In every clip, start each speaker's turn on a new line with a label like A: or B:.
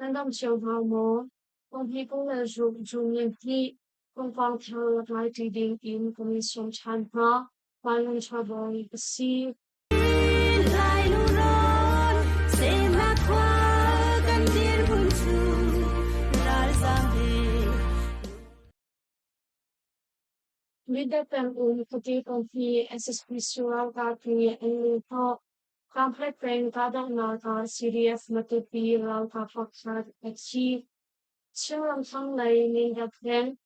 A: Random show how more. When people are juniorly, when volunteer writing in commission chantra, violent trouble, see. With the pen pati konfi SS visual copy and talk complex brain kada nata CDF matupi rau ka fakhat achieve chiram thang lai ning da pen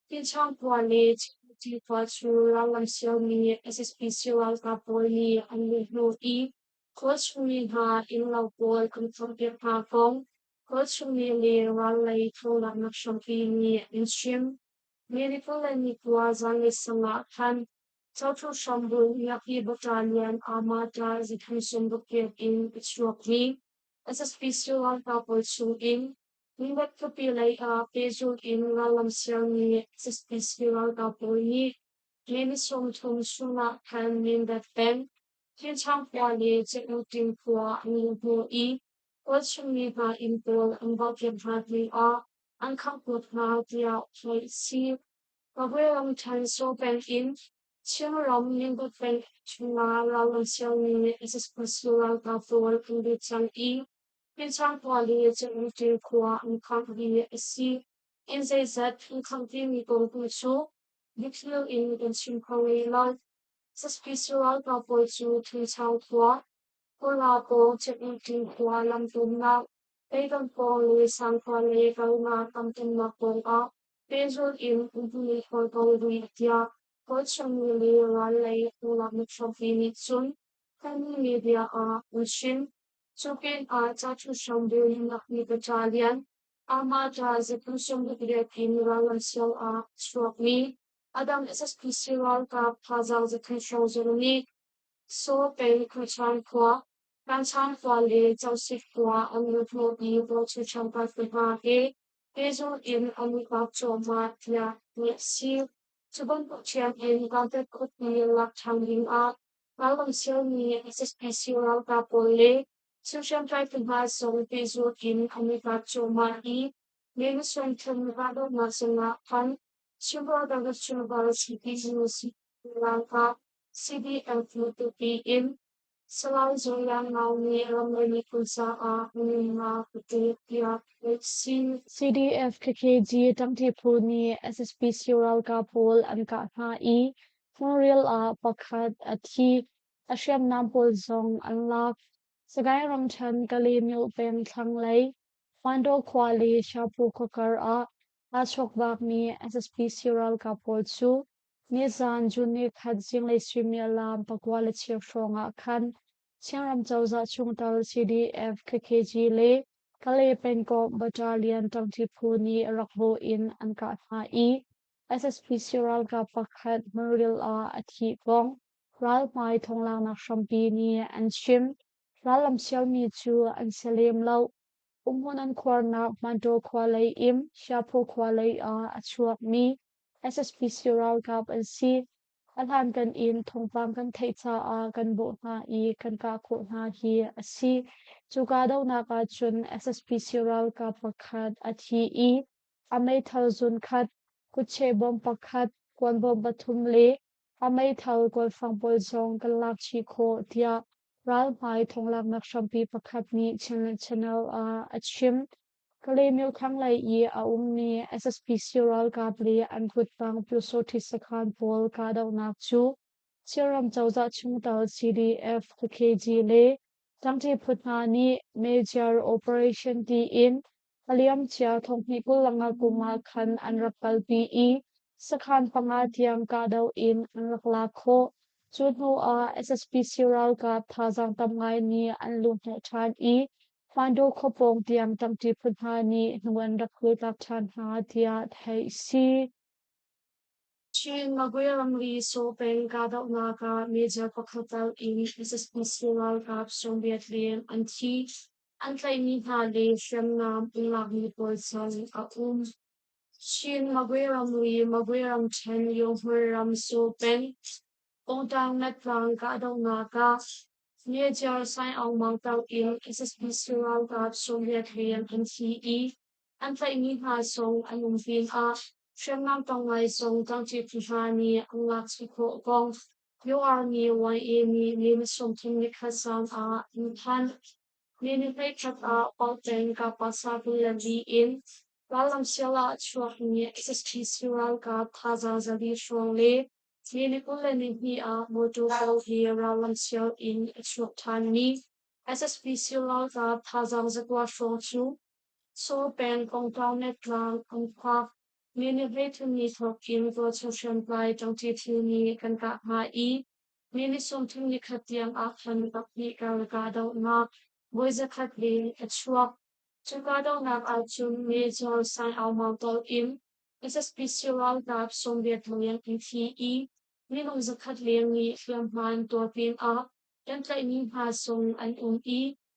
A: tin chang kwa le chi kwa chu rau lam xiao mi SS visual ka poli and le no e coach mi ha in lau pol kun thong pe pa kong coach mi le rau lai tho la nak sham pi ni in stream Medical and Nikuazang Sangatan, Total Shambu, Yaki Battalion, Armada, Zikrishan Bukir in Pichroki, as a special couple shoe in, Nimbak Kapile, Peju in Ralam Siani, as a special couple ye, James from Tung Shuna can mean that Ben, Tin Chang Wali, Jemutin Pua, Nibu E, Watchuniva in Bull and Bucket Hadley are. Ang kaput na dia choy si pagwelong chan so pen in chiang rom ning ko pen chunga la lo xiao ni es personal ka for kundi chang I pin chang poli chen ti kwa ang company si in say that in company ko ku chu dictional in chin ko la special ka for chu tu chang kwa ko la ko chen ti kwa lam tum na Egan Pauli Sanquale Gauna Tamtin Mapoa, Bezul in Ubuli Horgolitia, Coachumili Raleigh Ula Mitropini Sun, Kani Media are Ushin, Chupin are Tatu Shambu Nakni Battalion, Amata Zipusum Pin Ralansil are Struck Me, Adam SSPC Ralka Plaza the Control Zone, So Bay Kuchan Kwa, Bantan Valley, Joseph Kwa, and Liverpool Evil to Champa Fibage, Basil in Amigato Matia, Seal, to Bunbuchian in Ganta Kutni Lactanging Art, Malam Silni, SSPC Ralka Pole, Sushan Trifin Song Basil in Amigato Mati, Minister Rado Masana Pan, Sugar Dagachunabara Business Lanka. CDF to be in Salai Zoyan Naomi Ramani Kulsa Nima Putia CDF KKG Tamti Puni SSPC Rural Kapol and Katha E Muriel Pakhat Ati Ashiam Nampol Zong Unlock Sagai Ramchan Kalimil Pen Tanglay Mando Kwali Shapu Kokar Ashok Bagni SSPC Rural Kapol Su Nizan Junik had Zinglei Thawngchimnak Pakwala Chirshonga Khan Chiaram Chauza Chungtal CDF KKG Le Kale Penko Battalion Tangtipuni Rakho in Ankatha E SSPC Ralka Pakhat Muril Athi Gong Ral Mai Thonglang Nakshampini and Shim Ralam Xiaomi Chu and Salim Lau Umunan Kwarnak Manto Kwalay Im Shapo Kwalay Achuak Mi SSPC Rural Cup and C Alhan kan in thongpang kan thecha kan bo na I kan ka ko na hi asi chuka daw na ka chun SSPC Rural Cup pakhat athi I amai thalzun khat kuche bom pakhat kon bom pathum le amai thal kol fangpol zong kan lak chi kho tia ral mai thonglak nak shampi pakhat ni channel achim Kalimil Kanglai I Umni SSPC Rural Kapli and Kutpang Pusoti Sakhan Pol Kadaw Nakchu Chiram Chauza Chungtal CDF KG Le Tangti Putnani Major Operation T in Aliam Chia Thongpikul Langa Kuma Khan and Rakal PE Sakhan Pangatiang Kadaw in and Raklakho Chudno SSPC Rural Kap Thazang Tamngai Ni and Lumne Chan I Mando Kopong Tiang Tamti Putani Nguan Rakul Takchan Ha Tia Thai Si Chin Maguiram Li So Peng Gada Naga Major Pakhatal in SSPC Rural Kap Soviet Liam and T Antlay Niha Le Shem Nam Ilagni Bolsan Chin Maguiram Li Maguiram Chen Yohuram So Peng Odang Natlang Gada Naga Major sign ang mangtaw in SSPCRAL kat Soviet Rian NTE, antay ni ha song anong fin a, siyang nang tangay song tang titihani ang latsiko kong, yung army YA ni song tingnik hasan a, intan, ninipay chat a, pauteng kapasabulan diin, walang sila at syuak ni SSPCRAL kat hazazali syuang le, Nilikulanihia modulo hira lamsiel in exotani SSPCL ka tazang zakwa shochu so pen kong taunet lang ang pa Ninivetu ni tok in virtual by jang tituni kan ka hai Ninisong tuni katiang akan bakni karagado na Boise katli at swak Chugado na achun major san almanto in SSPCL ka Soviet Union PTE Ninong zakat liangi fiamhan tuapin a, yantlay ni hasong an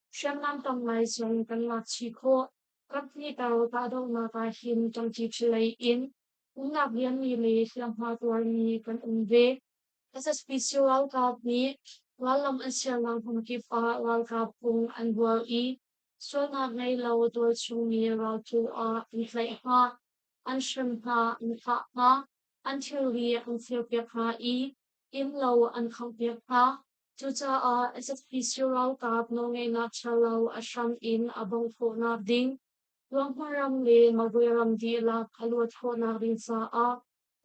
A: siyam ng tamlay song kanlachi ko, kapni taro tado na kahin tang chichilay in, unab yan ni li fiamha tuar ni kan SSPC World Cup ni, walam asya lang pangkipa World Cup kung an so na ngay law tuar chungi raw tu a, intlay ha, an shrim ha, until we Ethiopia in low and Ethiopia tuta SSPC Cup no ngay nachalaw asham in abong po na ding Luang maram le magwiram di la kaluat po na rin sa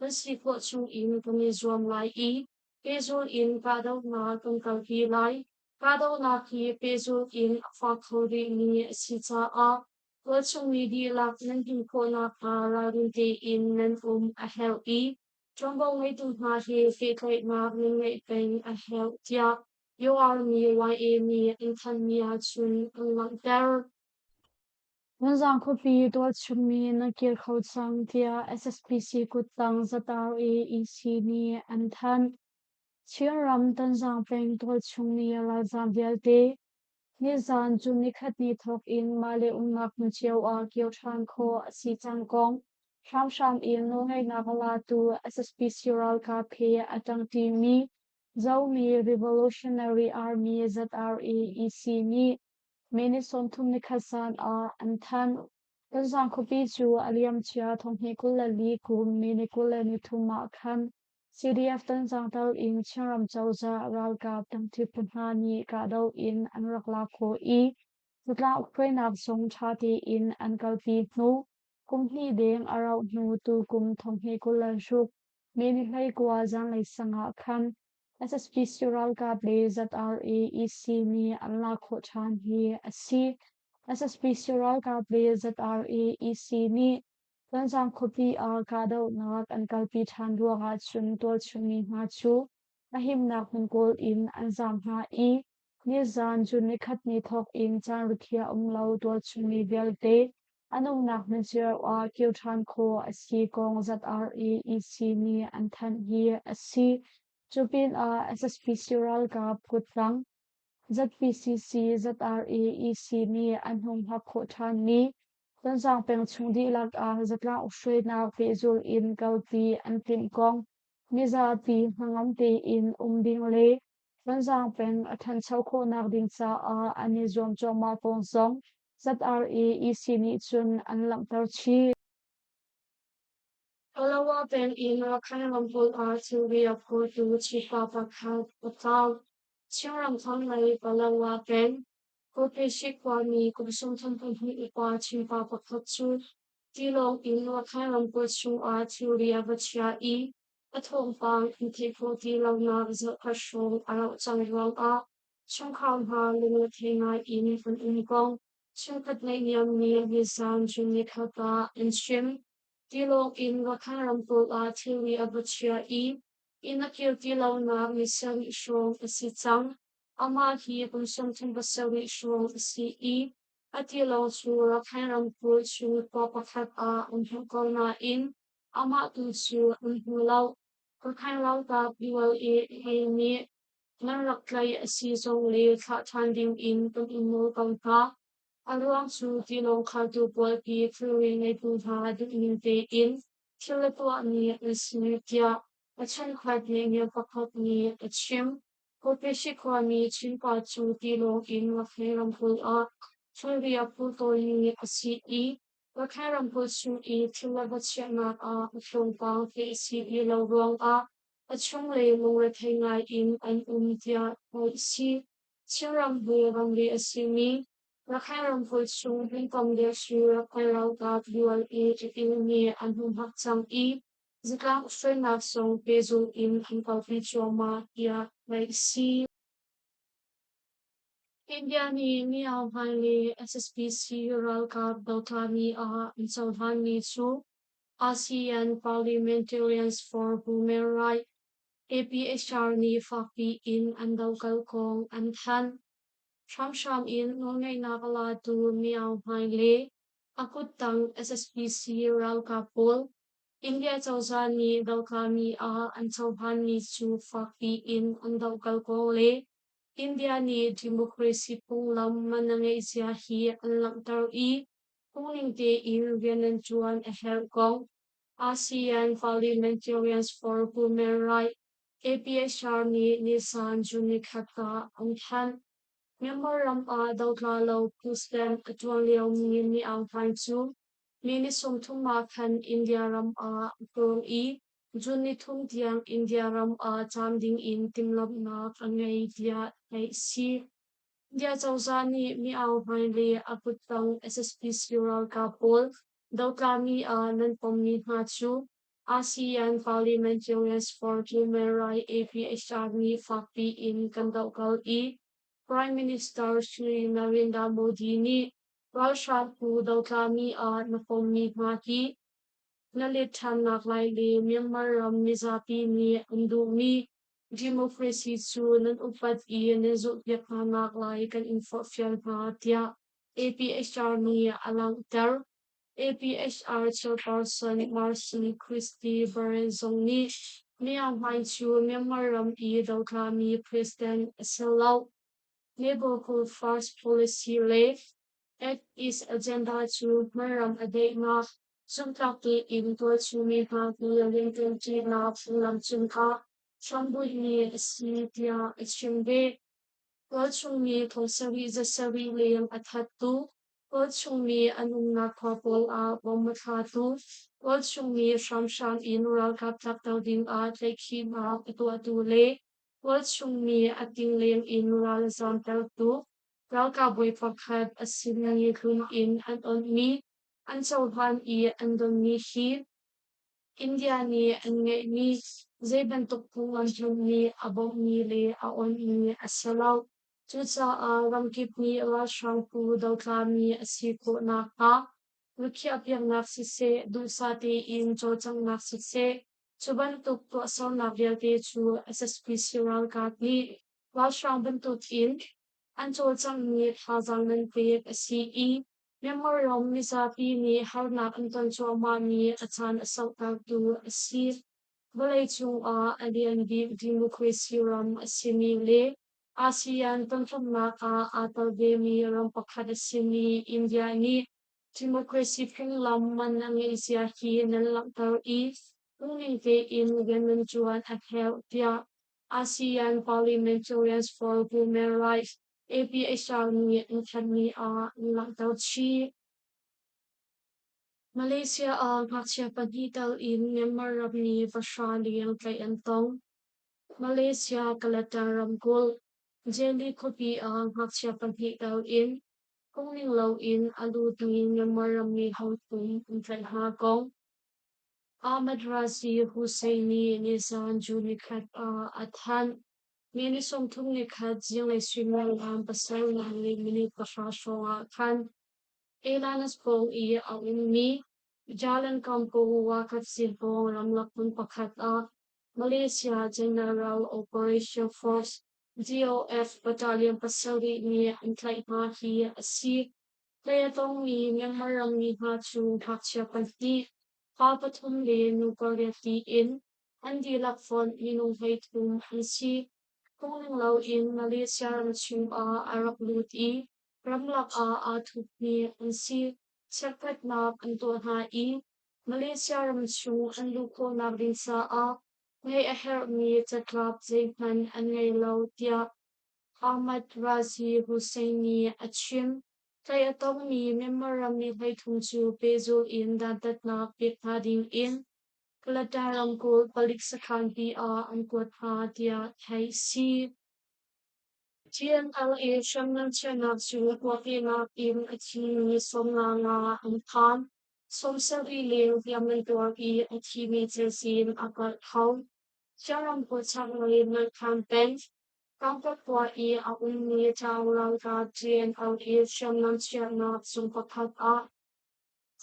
A: Nasi po chung in kumizwam lai Pezo in kadaw na kung kalkilay kadaw na ki pezo in fakori ni sita Wachong midi lak nanting ko na kararinte in nan ahel Jumbo may tumhahi fitay na ngay peng ahel tia. Yo are me YA me in tan niya chun ang lang der. Nang kopi dot chumi na kir khau chang tia SSPC kutang zatar EC ni an tan. Chiaram tan zang peng dot chumi la zang te. Nizan jun nikat ni thok in male ungak na chiao kyo chan ko si chang kong. Sham in no ngay nakala tu SSPC Ral ka pe atang ti mi. Zau mi Revolutionary Army ZRAEC ni. Mini som tum nikasan an tan. Tanzang ko chu aliam chia thong he kula li kum mini kula ni tuma kan. CDF tanzang tau in chiaram chauza ral ka tang tipun ni ka dau in an rakla ko Zutla ukwe nak song chati in an kalpi nu. Kum hi deng arau nu tu kum thong he kula shuk. Mini hai kwa zang lai sanga kan. SSPC ral ka ble ZRAEC ni an la ko chan hi asi. SSPC ral ka ble ZRAEC ni Tanzang kopi ka dau nak an kalpi chan dua ka chun tol chungi nga chu. Ahim nak mungkol in an zam ni zan jun ni khat ni thok in chan rukhia umlau tol chungi velte. Anong nak mensia kyo chan ko asi kong ZRAEC ni an tan hi asi. Chupin SSPC ral ka putlang. ZPCC ZRAEC ni an hong hak ko chan ni. Tanzang peng chung di lak zatlang ushui na pezul in kalpi an tim kong. Miza pi hangam te in ding le. Tanzang peng atan chau ko nak ding sa ani zom chong ma pong zong. ZRAEC ni chun an lang tar chi. Kalawa peng in kailang pul theory of go to chipa pakhat patal. Chiang thang lai kalawa peng. Ko pe shikwa mi ko sum thang thang hi ikwa chipa pakhat chu. Tilong in kailang pul chung theory of Athong pang in tipo tilong na zo kashong araw chang rong Chung kham ha lungo tenga in from ingong. Chung kat na niyam ni visan chung nikata in shim. Tilong in kailang pul theory of Inakil tilaw na misang isyong isitang, ama hi kung something basawi isyong isi at tilaw sura kairam po su papakat unhukol na ama tu su unhulaw, kung kailaw ka biwal ni naraklay asisong li katanding kung imulkang ka, aluang su tilong kadupol ki tuwing ay buha in, tilatuwa ni isnitya, Achan kwad ni pakot ni achim, Kopeshi kwami chimpa chu tilo in wakheram a Chunria puto ni asi I wakheram chu I tilabachana a uchong pang ke si ilo wrong achong le mong rethengai in an umtia o si chiram bu ramli asimi wakheram chu hingkom de shura kairau ka dual ni an hum hak chang I Zikang Australia nak song pezo in ang kalpichoma ya may si India ni miao hali SSPC Ural Cup Balkani in Southani Chu ASEAN Parliamentarians for Human Rights APHR ni Fakpi in Andalkal Kong and Han Sham in Nongay Nakalatu miao hali Akutang SSPC Ural Kapul India Chausani Dalkami an Chauhani Chu Fakpi in Andalkal Kong le India ni democracy punglam manangay siya hi ang langtar kuning te in Vietnam Chuan a Hong Kong ASEAN Parliamentarians for Human Rights APHR ni Nisan Junikata ang Han Memorandum Dautlalo Pustem Atuang Liao ni ang Chu Mini Song Tung Ma Khan India Ram Kong Juni Tung Tiang India Ram Cham Ding in Timlap na Kangay Dia Ay Si Dia Chausani Mi Ao Li Aputang SSP Rural Kapol Daw kami Nan Pomni Hachu ASEAN Parliamentarians for Human Rights APHR ni Fakpi in Kandaw Prime Minister Shri Narendra Modi ni Russia pu daw kami na Pomni Haki Nalithanak Laili Myanmar Mizapi ni Andumi Democracy Chu Nan Upat Nezu Yakhanak Lai Kan Infofial Hatia APHR ni Alang Ter APHR Chairperson Marcy Christie Barenzong ni Miang Hai Chu Myanmar daw kami President Selau Neighborhood First Policy Lay at is agenda to maram ade na sumtaki in to chumi ha linkin chi na fulam chunka chambu ni sitia chimbe Chungmi Tosawi Zasawi Liam Atatu, Chungmi Anuna Kapol Bomatatu, Chungmi Shamsham in Rural Kaptak Ding Taiki Atuatule, Chungmi Ating Lim in Rural Zanteltu, Ralkaboy Pakhat Asini Kun in and on me, and so Han and on me India ni ni Zebentuk Pungan ni abong ni le aon ni asalaw Tutsa ramkip ni Rashang pu daw kami asiko na ka Ruki apyang naksise dulsati in chotang naksise Chubantuk to asaw nabyate chu SSP sirang katni Rashang bentuk in An chotang ni hazang ng PFSCE Memorial misapi ni harna anton choma ni atan asauta tu asir balay chung alian di democracy ram asimi le ASEAN tantrum na ka atal demi ram pakad asimi India ni democracy pung lam man ang isya hi nalang uning te in ganun chuan at health ASEAN Parliamentarians for Human Rights APHR ni Anthony Langtauchi Malaysia Ngaksia Pagitaw in Myanmar ni Vashali ang kay Antong Malaysia Kalataram Kul Jelly Kopi Ngaksia Pagitaw in Kungling Law in Alud ni Myanmar ni Houtung ang kay Hagong Ahmad Razi Husseini Nisan Junikat Athan Minisong Tungnikat Zinglei Thawngchimnak Pasal na Minit Pasasong Kan Ilanas po ang inmi, Jalan Kampo Wakat Silpong Ramlakun Pakat Malaysia General Operation Force DOF Battalion Pasali ni Antlay Mahi Si Kaya tong ni Myanmar ni Hachung Haksya Panti Papatum li Nukaryatiin Andi Lakfon Minung Haitum Si Kung Law in Malaysia Rachung Arab Luti Ramlak atuk ni si Secret na anto hai Malaysia ramsung ang luko na rin sa ngay a her mi cha club zaiman an ngay lo tia Ahmad Razi Husseini achim kay atong mi memoram mi kay tungchu pezo in dadat na pitading in kaladaram ko balik sa kanti a ang kwat tia kay si TNLA siyang ng tiyanak sinukwaki na in at hinisom nga ang kam som sarili yaman tuwagi at himitilsin akat haw siyang po sa ngayon ng campaign Kampat po i akong ni tawag ka TNLA siyang ng tiyanak sumpakat a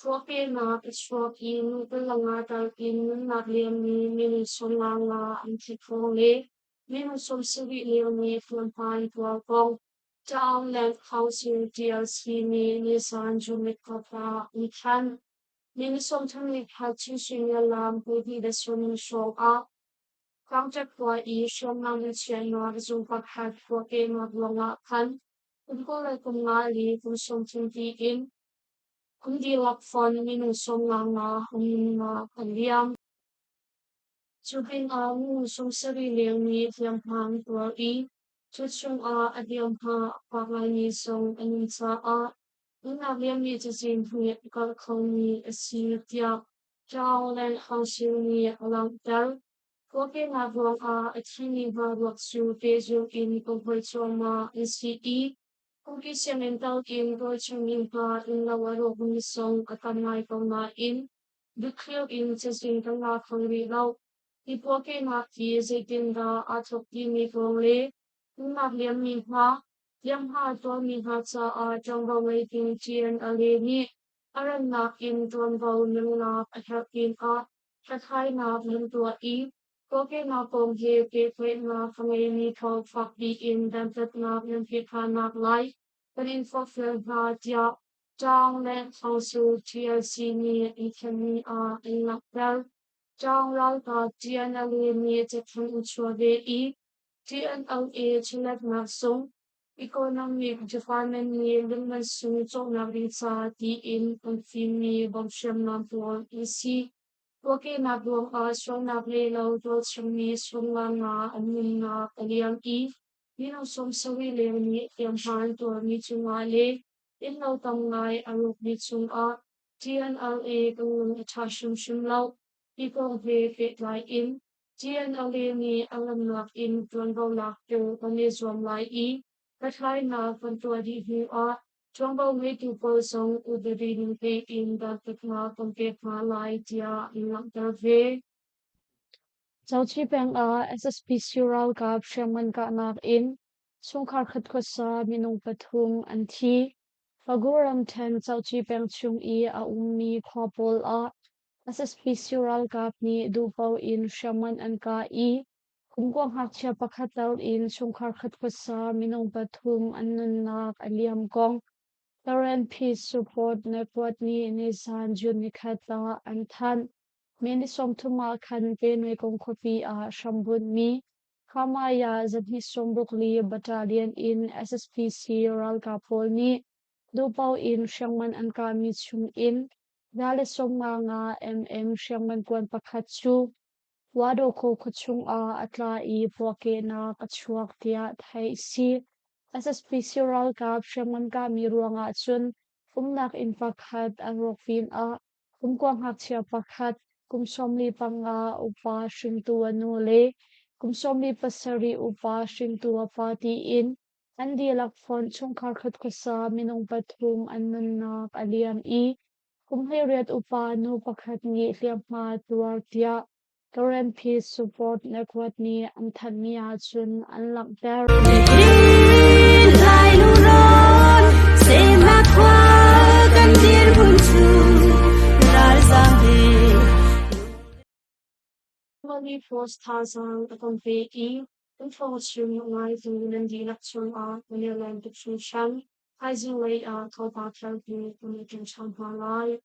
A: Swaki na iswaki nukulangata in nagliam ni minusulanga ang tikole minusum sarili ni flampan tuwakong Down Land Housing DLC ni Nisan Jumikata Ikan minusum tamik hatishin yalam pwede da sumusok a Contact po i siyang namin siya na zumpaghat po kay maglangakan kung kulay kumali kung sumtintiin kundi lakfon minusong nga humina kaliam. Subing minusong sarili ni Tiampang Tuwai. Tutsong adiyam ha panganisong aninsa Inagyan ni Jazin Hui Kalkong ni Asirtia. Jaulan Hausil ni Alangdal. Koke nagwang at hinibagwak su peso in Kompulsoma NCE. Kung mental in Gochangin pa in lawaro kumisong at kamay pamain, bukyo in sa sintang akong rilaw. Ipoke na ki zaitin da atok kimi kong Nagliam mi ha, liam ha to mi ha sa jang ba waiting chien aleni, aran na in tuan ba nung na athakin kathay na tua Koke na kong he ke na kangayani kong fakbi in dantat na yung kita na lai, kanin fulfill na dia, jang len hong su TLC ni ikani in nakdal, jang rao ka TNLA ni tekang uchwade TNLA chilat na song, economic department ni lingman sumitsong na rin sa tiin kung fin ni Bogsyam na tuwang isi, Koke nagwang strong na playlaw to sumi sunga nga amin na kaliyang minusong sarili ni Tiampan to mitungale, inaw tamngay aruk mitsunga, TNLA kung itashim shimlaw, ipong vipit lai TNLA ni alam lak tuan baw lak to panizwam lai katlay na pantua di Chombo waiting for song udering pay in the tekma kompet malay tia ilang terve. Zau chi peng SSP sural kap shaman ka nak in. Sung kar khat ko sa minung patung anti. Paguram ten zau chi peng chung a ummi kwapol SSP sural kap ni dupaw in shaman an ka Kung kwang hak siya pakataw in sung kar khat ko sa minung patung anun nak aliam kong. Current Peace Support Network ni Nisan Jun Nikata Anthan Minisom Tuma Kan Penwe Kong Kopi Shambun Mi Kamaya Zadni Sombukli Battalion in SSPC Ral Kapol ni Dupau in Shangman Anka Michung in Dale Somma nga Shangman Kwan Pakatsu Wado ko kuchung atla poke na kachuak tia thai si SSP Sural kap shaman ka miruanga chun kumnak in pakhat arokfin kumkwang hak chia pakhat kumsomli panga upa shrintu anule kumsomli pasari upa shrintu apati in andi lakfon chung karkhat kusa minong patum annanak aliam kumhiriat upa nu pakhat ngi liamma tuar tia Current Peace Support Network ni ang tanya chun ang lakdar. Mali post hasang atong PE, information yung nga itong nandinak chun manilang diksyon ay Zinglei Thawngchimnak kung ikin siyang halay.